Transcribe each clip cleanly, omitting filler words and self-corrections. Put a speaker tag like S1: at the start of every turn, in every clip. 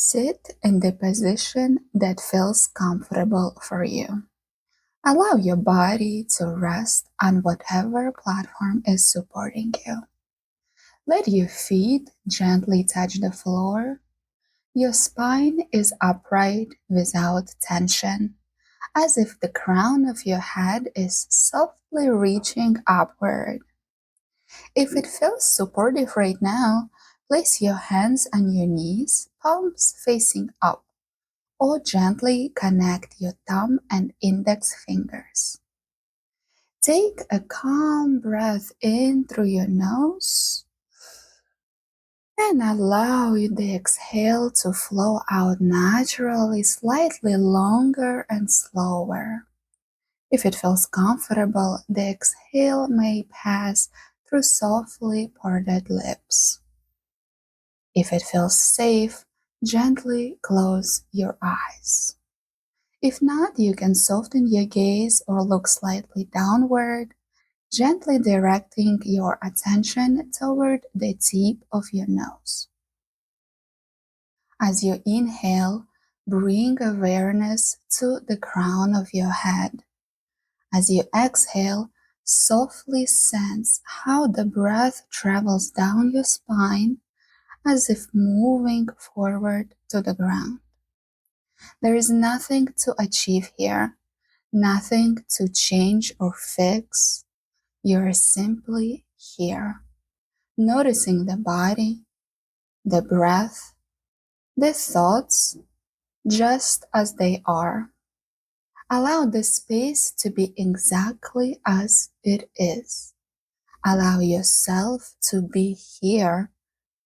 S1: Sit in the position that feels comfortable for you. Allow your body to rest on whatever platform is supporting you. Let your feet gently touch the floor. Your spine is upright without tension, as if the crown of your head is softly reaching upward. If it feels supportive right now, place your hands on your knees, palms facing up, or gently connect your thumb and index fingers. Take a calm breath in through your nose and allow the exhale to flow out naturally, slightly longer and slower. If it feels comfortable, the exhale may pass through softly parted lips. If it feels safe, gently close your eyes. If not, you can soften your gaze or look slightly downward, gently directing your attention toward the tip of your nose. As you inhale, bring awareness to the crown of your head. As you exhale, softly sense how the breath travels down your spine as if moving forward to the ground. There is nothing to achieve here, nothing to change or fix. You're simply here, noticing the body, the breath, the thoughts, just as they are. Allow the space to be exactly as it is. Allow yourself to be here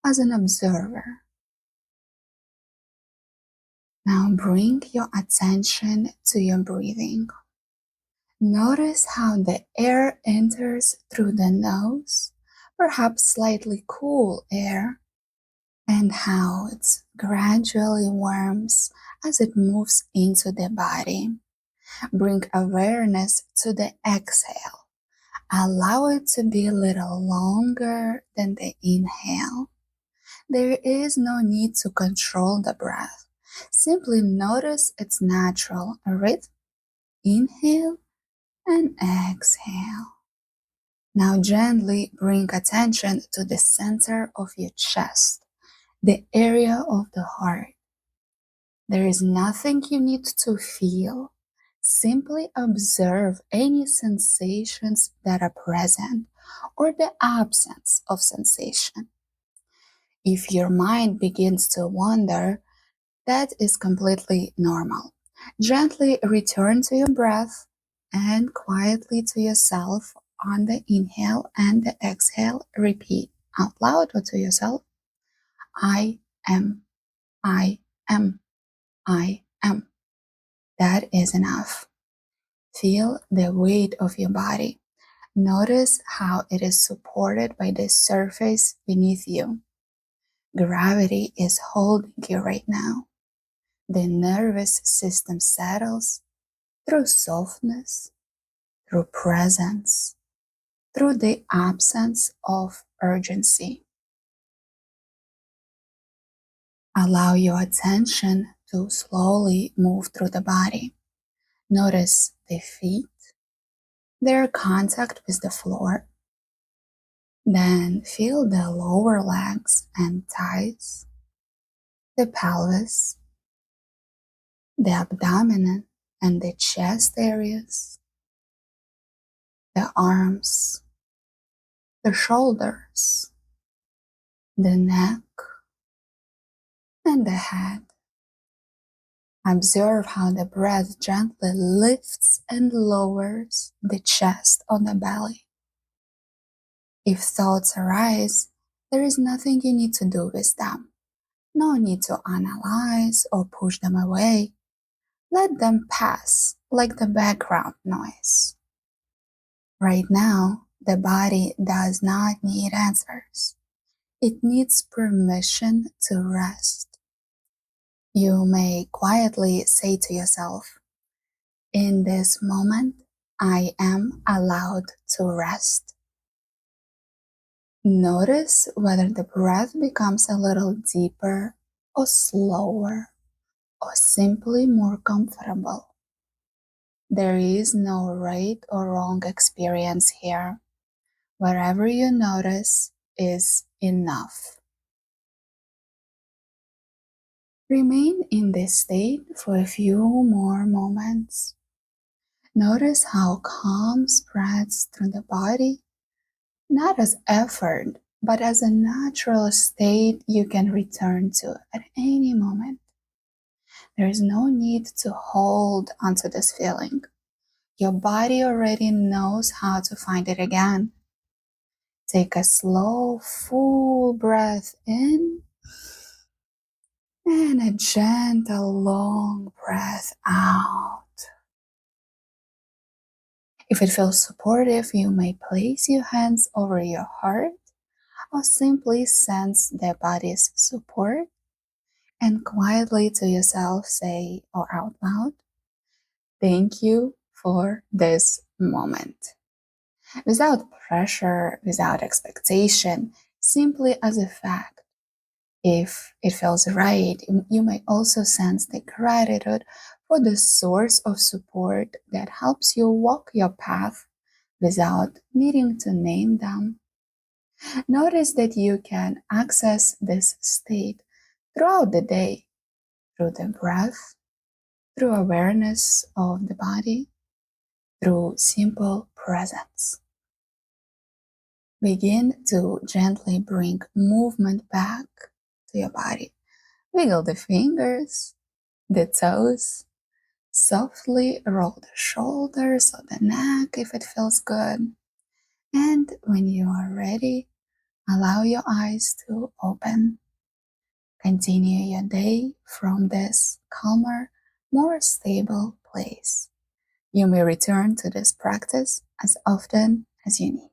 S1: as an observer. Now bring your attention to your breathing. Notice how the air enters through the nose, perhaps slightly cool air, and how it gradually warms as it moves into the body. Bring awareness to the exhale. Allow it to be a little longer than the inhale. There is no need to control the breath. Simply notice its natural rhythm. Inhale and exhale. Now gently bring attention to the center of your chest, the area of the heart. There is nothing you need to feel. Simply observe any sensations that are present or the absence of sensation. If your mind begins to wander, that is completely normal. Gently return to your breath and quietly to yourself on the inhale and the exhale. Repeat out loud or to yourself, I am, I am, I am. That is enough. Feel the weight of your body. Notice how it is supported by the surface beneath you. Gravity is holding you right now. The nervous system settles through softness, through presence, through the absence of urgency. Allow your attention to slowly move through the body. Notice the feet, their contact with the floor. Then feel the lower legs and thighs, the pelvis, the abdomen and the chest areas, the arms, the shoulders, the neck, and the head. Observe how the breath gently lifts and lowers the chest on the belly. If thoughts arise, there is nothing you need to do with them. No need to analyze or push them away. Let them pass like the background noise. Right now, the body does not need answers. It needs permission to rest. You may quietly say to yourself, in this moment, I am allowed to rest. Notice whether the breath becomes a little deeper or slower or simply more comfortable. There is no right or wrong experience here. Wherever you notice is enough. Remain in this state for a few more moments. Notice how calm spreads through the body, not as effort, but as a natural state you can return to at any moment. There is no need to hold onto this feeling. Your body already knows how to find it again. Take a slow, full breath in and a gentle, long breath out. If it feels supportive, you may place your hands over your heart or simply sense the body's support and quietly to yourself say or out loud, "Thank you for this moment." Without pressure, without expectation, simply as a fact. If it feels right, you may also sense the gratitude for the source of support that helps you walk your path without needing to name them. Notice that you can access this state throughout the day through the breath, through awareness of the body, through simple presence. Begin to gently bring movement back to your body. Wiggle the fingers, the toes, softly roll the shoulders or the neck if it feels good. And when you are ready, allow your eyes to open. Continue your day from this calmer, more stable place. You may return to this practice as often as you need.